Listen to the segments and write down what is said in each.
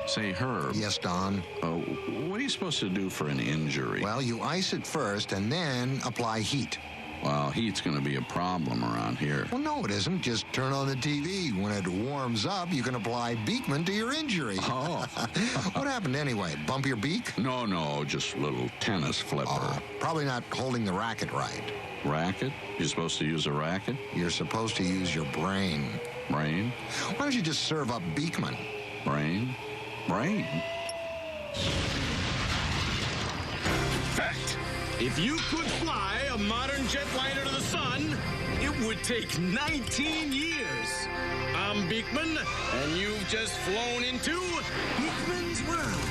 Say, Herb. Yes, Don? What are you supposed to do for an injury? Well, you ice it first and then apply heat. Well, heat's going to be a problem around here. Well, no, it isn't. Just turn on the TV. When it warms up, you can apply Beakman to your injury. Oh. What happened anyway? Bump your beak? No, just a little tennis flipper. Probably not holding the racket right. Racket? You're supposed to use a racket? You're supposed to use your brain. Brain? Why don't you just serve up Beakman? Brain? Brain? Fact. If you could fly a modern jetliner to the sun, it would take 19 years. I'm Beakman, and you've just flown into Beakman's world.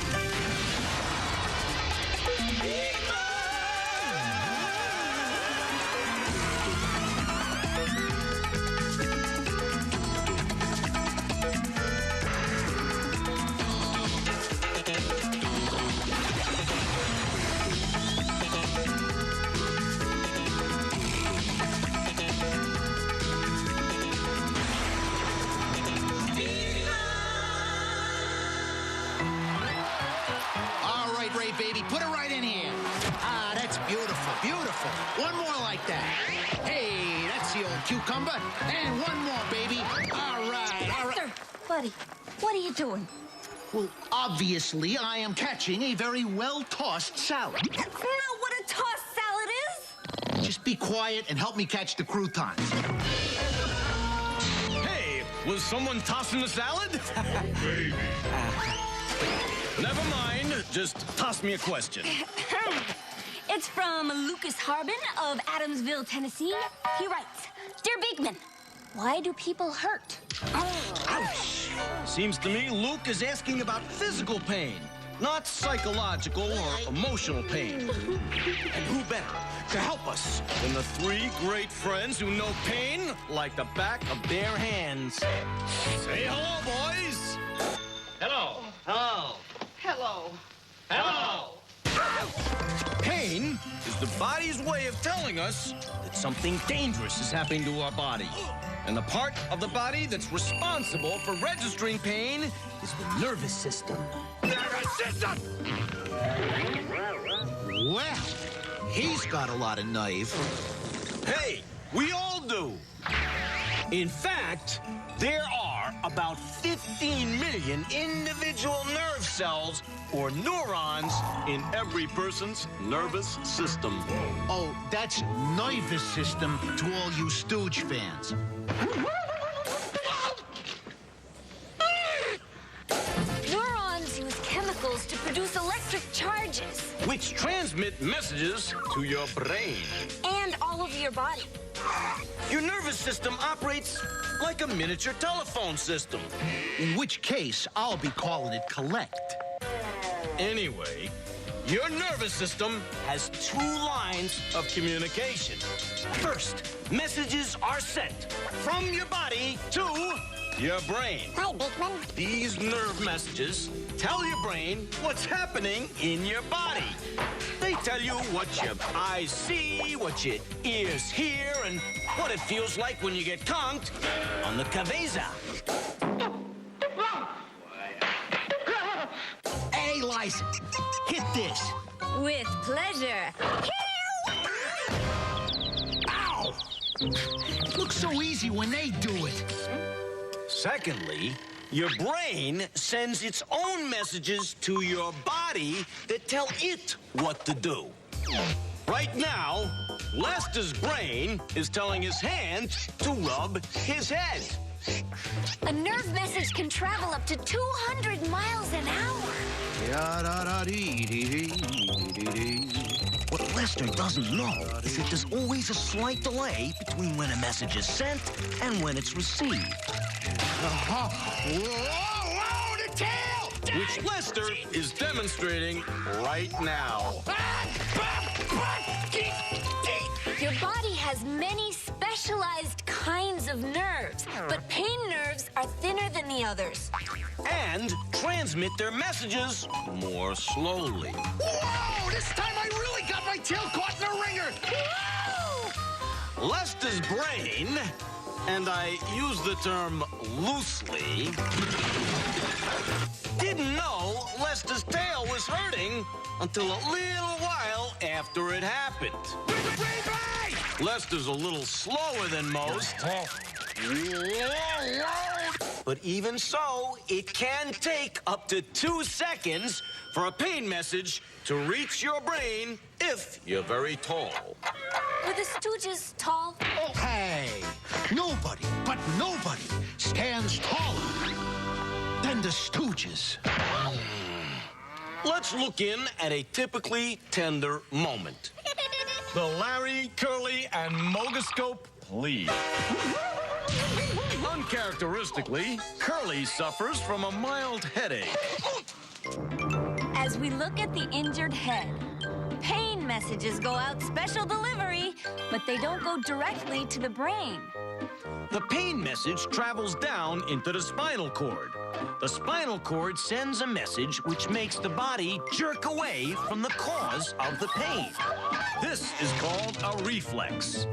Baby, put it right in here. Ah, that's beautiful, beautiful. One more like that. Hey, that's the old cucumber. And one more, baby. All right, all right. Buddy, what are you doing? Well, obviously, I am catching a very well-tossed salad. That's not what a tossed salad is. Just be quiet and help me catch the croutons. Hey, was someone tossing the salad? Baby. Never mind. Just toss me a question. It's from Lucas Harbin of Adamsville, Tennessee. He writes, Dear Beakman, why do people hurt? Ouch! Seems to me Luke is asking about physical pain, not psychological or emotional pain. And who better to help us than the three great friends who know pain like the back of their hands? Say hello, boys! Hello. Hello. Hello. Hello! Pain is the body's way of telling us that something dangerous is happening to our body. And the part of the body that's responsible for registering pain is the nervous system. Nervous system! Well, he's got a lot of nerve. Hey, we all do. In fact, there are about 15 million individual nerve cells or neurons in every person's nervous system. Oh, that's nervous system to all you Stooge fans. Neurons use chemicals to produce electric charges. Which transmit messages to your brain. And all over your body. Your nervous system operates like a miniature telephone system. In which case, I'll be calling it collect. Anyway, your nervous system has two lines of communication. First, messages are sent from your body to your brain. Hi, Beakman. These nerve messages tell your brain what's happening in your body. They tell you what your eyes see, what your ears hear, and what it feels like when you get conked on the cabeza. Hey, Liza, hit this. With pleasure. Ow! Looks so easy when they do it. Secondly, your brain sends its own messages to your body that tell it what to do. Right now, Lester's brain is telling his hand to rub his head. A nerve message can travel up to 200 miles an hour. What Lester doesn't know is that there's always a slight delay between when a message is sent and when it's received. Whoa, the tail! Which Lester is demonstrating right now. Your body has many specialized kinds of nerves, but pain nerves are thinner than the others. And transmit their messages more slowly. Whoa, this time I really got my tail caught in a ringer. Whoa! Lester's brain, and I use the term loosely, didn't know until a little while after it happened. Lester's a little slower than most. But even so, it can take up to 2 seconds for a pain message to reach your brain if you're very tall. Were the Stooges tall? Hey, nobody, but nobody stands taller than the Stooges. Let's look in at a typically tender moment. The Larry, Curly, and Mogoscope plea. Uncharacteristically, Curly suffers from a mild headache. As we look at the injured head, pain messages go out special delivery, but they don't go directly to the brain. The pain message travels down into the spinal cord. The spinal cord sends a message which makes the body jerk away from the cause of the pain. This is called a reflex.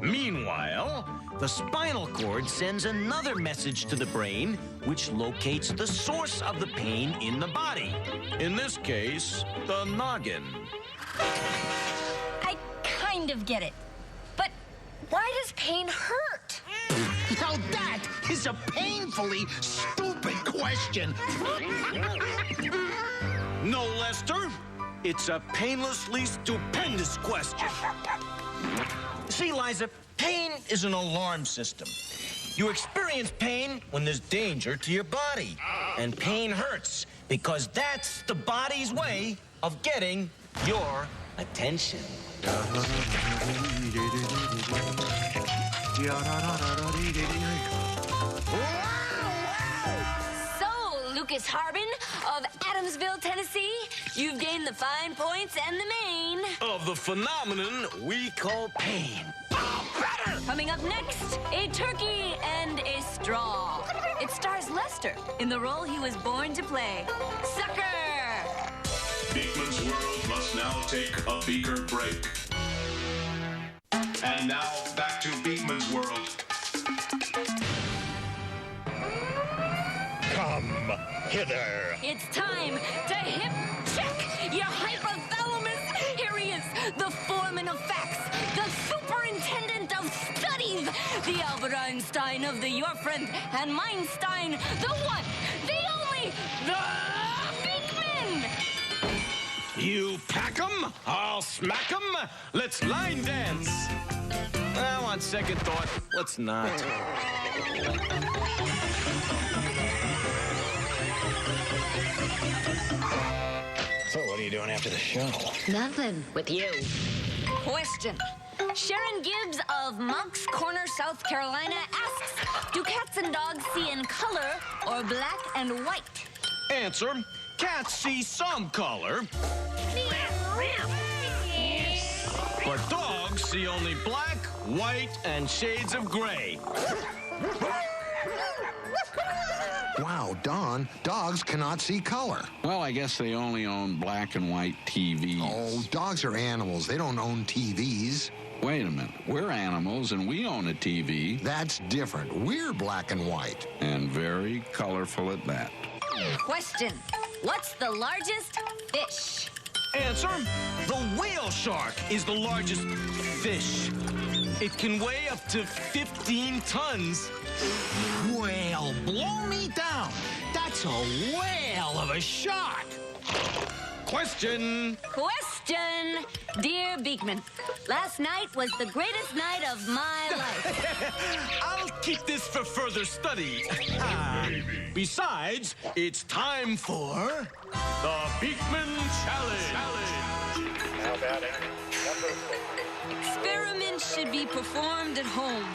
Meanwhile, the spinal cord sends another message to the brain which locates the source of the pain in the body. In this case, the noggin. I kind of get it. But why does pain hurt? Now that is a painfully stupid question. No, Lester. It's a painlessly stupendous question. See, Liza, pain is an alarm system. You experience pain when there's danger to your body. And pain hurts because that's the body's way of getting your attention. So, Lucas Harbin of Adamsville, Tennessee, you've gained the fine points and the main. Of the phenomenon we call pain. Coming up next, a turkey and a straw. It stars Lester in the role he was born to play. Sucker! Beakman's World must now take a beaker break. And now, back to Beakman's World. Come hither. It's time to hip check your hypothalamus. Here he is, the foreman of facts, the superintendent of studies, the Albert Einstein of the Your Friend and Meinstein, the one, the only, the Beakman. You pack 'em, I'll smack 'em. Let's line dance. Well, on second thought, let's not. So what are you doing after the show? Nothing with you. Question. Sharon Gibbs of Moncks Corner, South Carolina asks, do cats and dogs see in color or black and white? Answer, cats see some color, but dogs see only black, white, and shades of gray. Wow, Don, dogs cannot see color. Well, I guess they only own black and white TVs. Oh, dogs are animals. They don't own TVs. Wait a minute. We're animals and we own a TV. That's different. We're black and white. And very colorful at that. Question. What's the largest fish? Answer, the whale shark is the largest fish. It can weigh up to 15 tons. Well, blow me down. That's a whale of a shark. Question. Question. Dear Beakman, last night was the greatest night of my life. I'll keep this for further study. Besides, it's time for the Beakman Challenge. How about it? Experiments should be performed at home,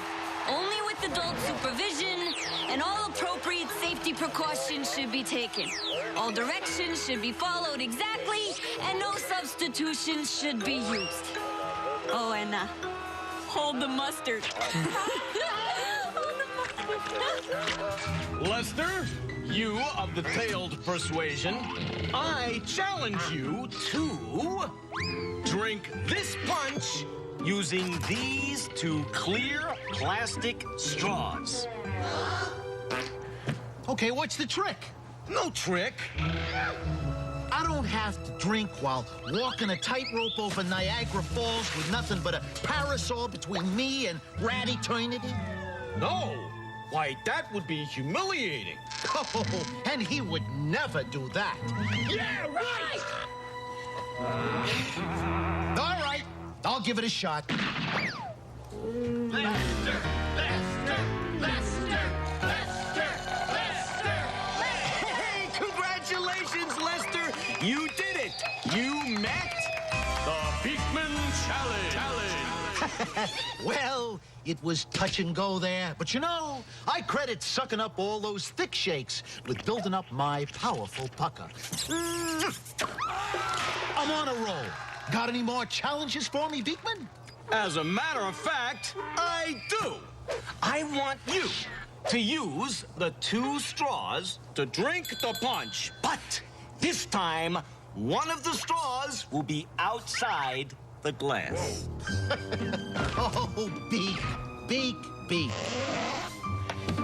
only with adult supervision, and all appropriate safety precautions should be taken. All directions should be followed exactly, and no substitutions should be used. Oh, and hold the mustard. Hold the mustard. Lester, you of the tailed persuasion, I challenge you to drink this punch using these two clear plastic straws. Okay, what's the trick? No trick. I don't have to drink while walking a tightrope over Niagara Falls with nothing but a parasol between me and rat eternity. No. Why, that would be humiliating. Oh, and he would never do that. Yeah, right! All right, I'll give it a shot. Lester! Hey, congratulations, Lester! You did it! You met the Beakman Challenge! Well, it was touch and go there, but you know, I credit sucking up all those thick shakes with building up my powerful pucker. I'm on a roll. Got any more challenges for me, Beakman? As a matter of fact, I do. I want you to use the 2 straws to drink the punch, but this time, one of the straws will be outside the glass. Oh, Beak.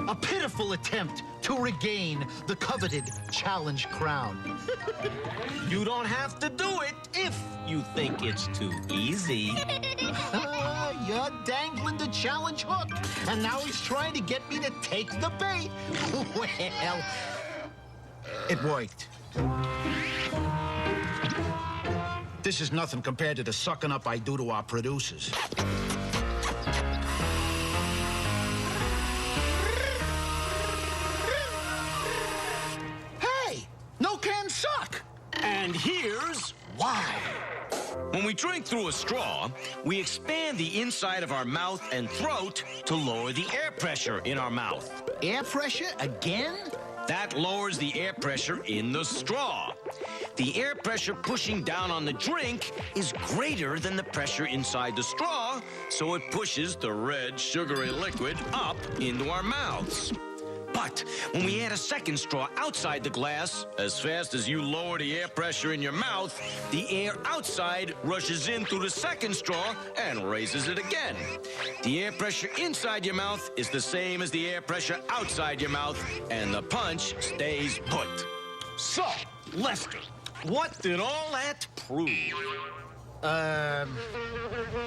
A pitiful attempt to regain the coveted challenge crown. You don't have to do it if you think it's too easy. You're dangling the challenge hook, and now he's trying to get me to take the bait. Well, it worked. This is nothing compared to the sucking up I do to our producers. Hey, no can suck. And here's why. When we drink through a straw, we expand the inside of our mouth and throat to lower the air pressure in our mouth. Air pressure again? That lowers the air pressure in the straw. The air pressure pushing down on the drink is greater than the pressure inside the straw, so it pushes the red, sugary liquid up into our mouths. But when we add a second straw outside the glass, as fast as you lower the air pressure in your mouth, the air outside rushes in through the second straw and raises it again. The air pressure inside your mouth is the same as the air pressure outside your mouth, and the punch stays put. So, Lester, what did all that prove? That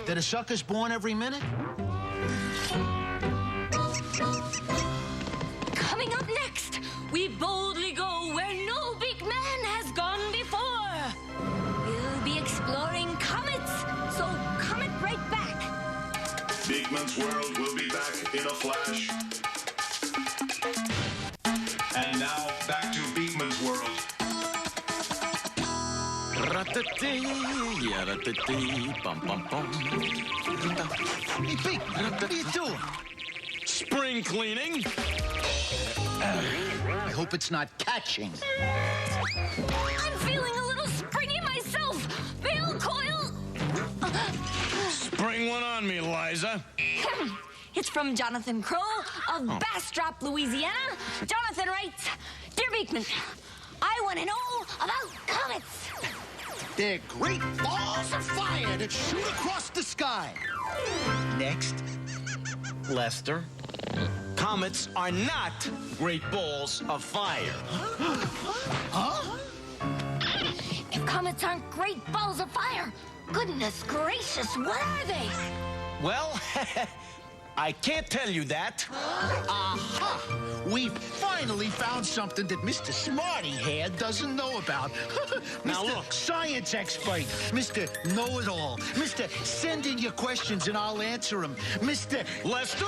a sucker's born every minute? Coming up next, we boldly go where no Beakman has gone before. We'll be exploring comets, so come it right back. Beakman's World will be back in a flash. And now, back to Beakman's World. Hey, Beak, what are you doing? Spring cleaning. I hope it's not catching. I'm feeling a little springy myself. Bail coil. Spring one on me, Liza. It's from Jonathan Crow of Bastrop, Louisiana. Jonathan writes, Dear Beakman, I want to know about comets. They're great balls of fire that shoot across the sky. Next. Lester, comets are not great balls of fire. Huh? If comets aren't great balls of fire, goodness gracious, what are they? Well, I can't tell you that. Aha! We finally found something that Mr. Smarty here doesn't know about. Now Mr. look. Science expert, Mr. Know-it-all, Mr. Send in your questions and I'll answer them, Mr. Lester,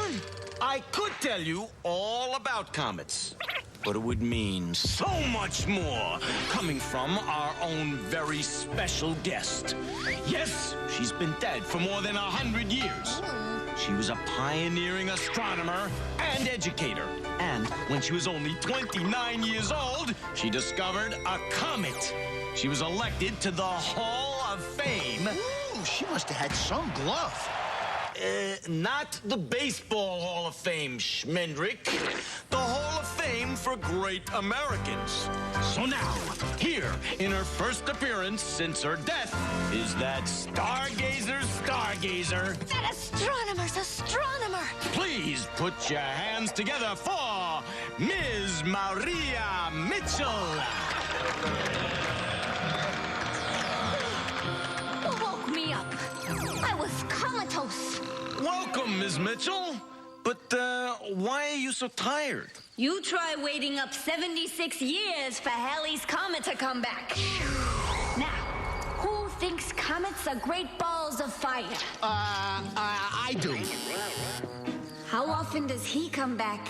I could tell you all about comets, but it would mean so much more coming from our own very special guest. Yes, she's been dead for more than 100 years. She was a pioneering astronomer and educator. And when she was only 29 years old, she discovered a comet. She was elected to the Hall of Fame. Ooh, she must have had some glove. Not the Baseball Hall of Fame, Schmendrick. The Hall of Fame for Great Americans. So now, here, in her first appearance since her death, is that stargazer's stargazer. That astronomer's astronomer. Please put your hands together for Ms. Maria Mitchell. Welcome, Ms. Mitchell. But why are you so tired? You try waiting up 76 years for Halley's Comet to come back. Now, who thinks comets are great balls of fire? I do. How often does he come back?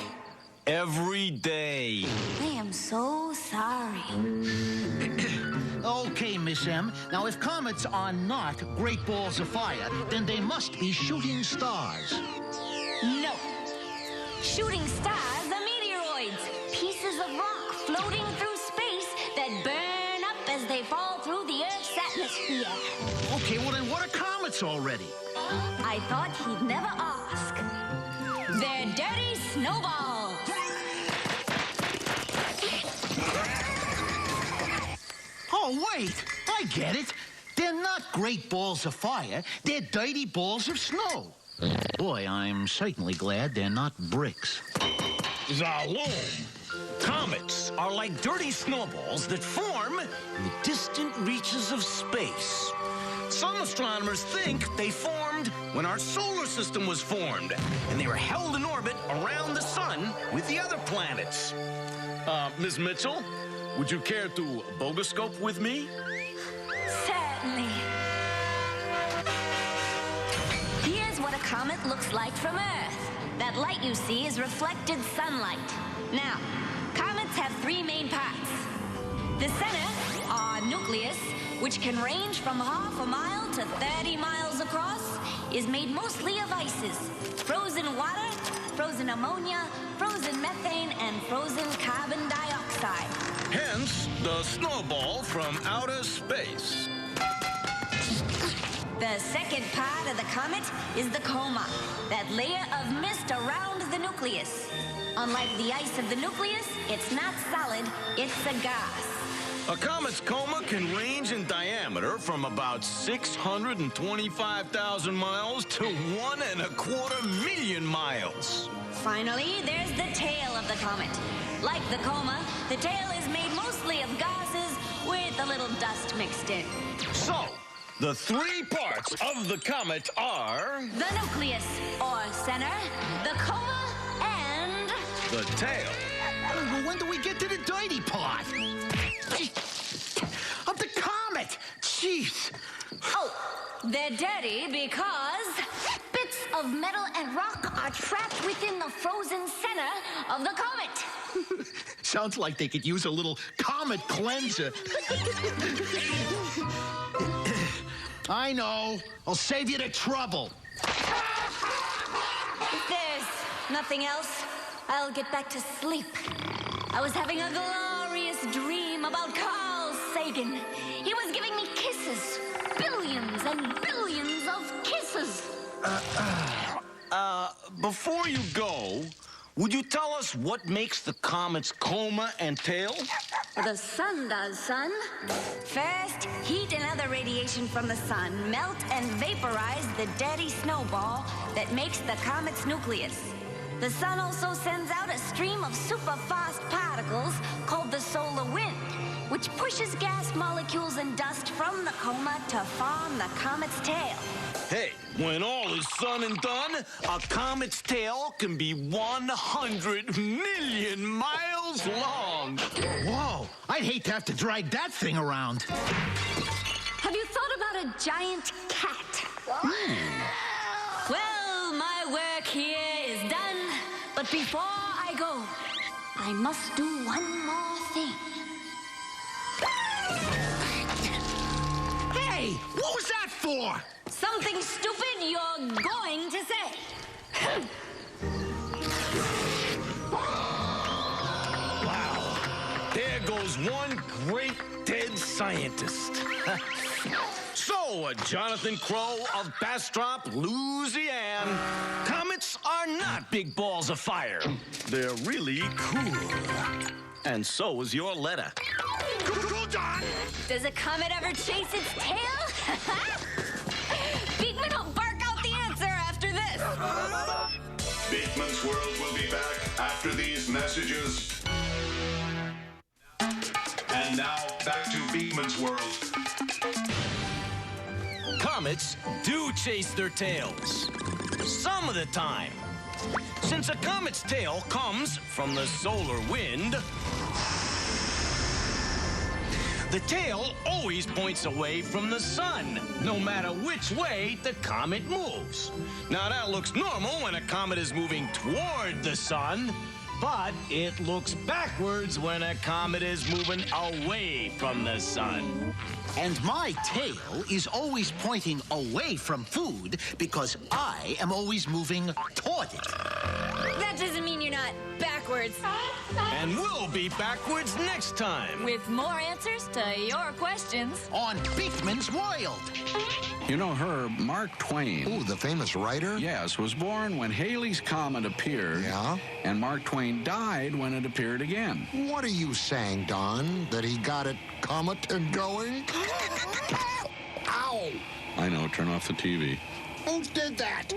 Every day. I am so sorry. Okay, Miss M. Now, if comets are not great balls of fire, then they must be shooting stars. No. Shooting stars are meteoroids, pieces of rock floating through space that burn up as they fall through the Earth's atmosphere. Okay, well then what are comets already? I thought he'd never ask. They're dirty snowballs. Oh, wait, I get it. They're not great balls of fire. They're dirty balls of snow. Boy, I'm certainly glad they're not bricks. Zaloom! Comets are like dirty snowballs that form in the distant reaches of space. Some astronomers think they formed when our solar system was formed, and they were held in orbit around the sun with the other planets. Ms. Mitchell, would you care to bogoscope with me? Certainly. Here's what a comet looks like from Earth. That light you see is reflected sunlight. Now, comets have three main parts. The center, our nucleus, which can range from half a mile to 30 miles across, is made mostly of ices. Frozen water, frozen ammonia, frozen methane, and frozen carbon dioxide. Hence, the snowball from outer space. The second part of the comet is the coma, that layer of mist around the nucleus. Unlike the ice of the nucleus, it's not solid, it's a gas. A comet's coma can range in diameter from about 625,000 miles to 1.25 million miles. Finally, there's the tail of the comet. Like the coma, the tail is made mostly of gases with a little dust mixed in. So, the three parts of the comet are... The nucleus, or center, the coma, and... the tail. Well, when do we get to the dirty part? Of the comet! Jeez! Oh, they're dirty because bits of metal and rock are trapped within the frozen center of the comet. Sounds like they could use a little comet cleanser. I know. I'll save you the trouble. If there's nothing else, I'll get back to sleep. I was having a glorious dream about Carl Sagan. He was giving me kisses. Billions and billions of kisses. Before you go, would you tell us what makes the comet's coma and tail? The sun does, son. First, heat and other radiation from the sun melt and vaporize the dirty snowball that makes the comet's nucleus. The sun also sends out a stream of super-fast particles called the solar wind, which pushes gas molecules and dust from the coma to form the comet's tail. Hey, when all is said and done, a comet's tail can be 100 million miles long. Whoa, I'd hate to have to drag that thing around. Have you thought about a giant cat? Well, my work here is done, but before I go, I must do one more thing. Hey, what was that for? Something stupid you're going to say. Wow. There goes one great dead scientist. So, Jonathan Crow of Bastrop, Louisiana. Comets are not big balls of fire. They're really cool. And so is your letter. Cool, John. Does a comet ever chase its tail? Beakman will bark out the answer after this. Beakman's World will be back after these messages. And now, back to Beakman's World. Comets do chase their tails. some of the time. Since a comet's tail comes from the solar wind, the tail always points away from the sun, no matter which way the comet moves. Now, that looks normal when a comet is moving toward the sun, but it looks backwards when a comet is moving away from the sun. And my tail is always pointing away from food because I am always moving toward it. That doesn't mean you're not backwards. And we'll be backwards next time. With more answers to your questions. On Beakman's World. You know, Herb, Mark Twain. Oh, the famous writer? Yes, was born when Halley's Comet appeared. Yeah? And Mark Twain died when it appeared again. What are you saying, Don? That he got it comet and going? Ow! I know, turn off the TV. Who did that?